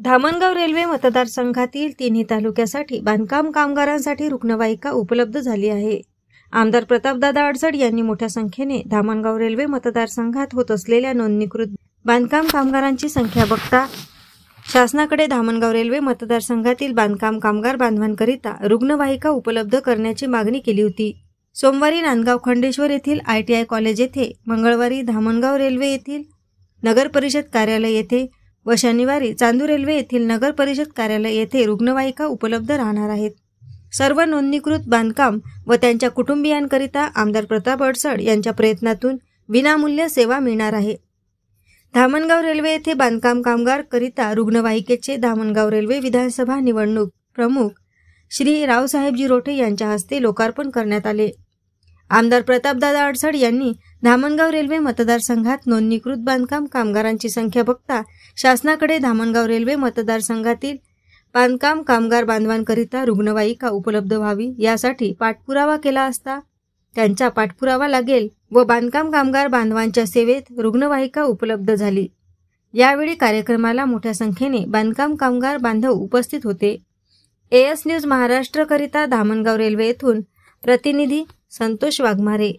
Dhamangaon railway मतदारसंघातील तिन्ही तालुक्यासाठी बांधकाम कामगारांसाठी रुग्णवाहिका उपलब्ध झाली आहे. आमदार प्रतापदादा अडसड यांनी मोठ्या संख्येने धामणगाव रेल्वे मतदारसंघात होत असलेल्या नोंदणीकृत बांधकाम कामगारांची संख्या बघता शासनाकडे धामणगाव रेल्वे मतदारसंघातील बांधकाम कामगार बांधवांकरिता रुग्णवाहिका उपलब्ध करण्याची मागणी केली होती. सोमवारी नांदगाव खंडेश्वर येथील ITI कॉलेज येथे, मंगळवारी धामणगाव रेल्वे येथील नगर परिषद कार्यालय येथे व शनिवारी चांदूर रेल्वे येथील नगर परिषद कार्यालय येथे रुग्णवाहिका उपलब्ध राहणार आहेत. सर्व नोंदणीकृत बांधकाम व त्यांच्या कुटुंबियांकरिता आमदार प्रताप अडसड यांच्या प्रयत्नातून विनामूल्य सेवा मिळणार आहे. धामणगाव रेल्वे येथे बांधकाम कामगार करिता रुग्णवाहिकेचे धामणगाव रेल्वे विधानसभा निवडणूक प्रमुख श्री रावसाहेबजी रोठे यांच्या हस्ते लोकार्पण करण्यात आले. आमदार प्रतापदादा अडसड यांनी धामणगाव रेल्वे मतदारसंघात नोंदणीकृत बांधकाम कामगारांची संख्या बघता शासनाकडे धामणगाव रेल्वे मतदारसंघातील बांधकाम कामगार बांधवांकरिता रुग्णवाहिका उपलब्ध व्हावी यासाठी पाठपुरावा केला असता त्यांचा पाठपुरावा लागेल व बांधकाम कामगार बांधवांच्या सेवेत रुग्णवाहिका उपलब्ध झाली. यावेळी कार्यक्रमाला मोठ्या संख्येने बांधकाम कामगार बांधव उपस्थित होते. AS न्यूज महाराष्ट्र करिता धामणगाव रेल्वे येथून प्रतिनिधी संतोष वाघमारे.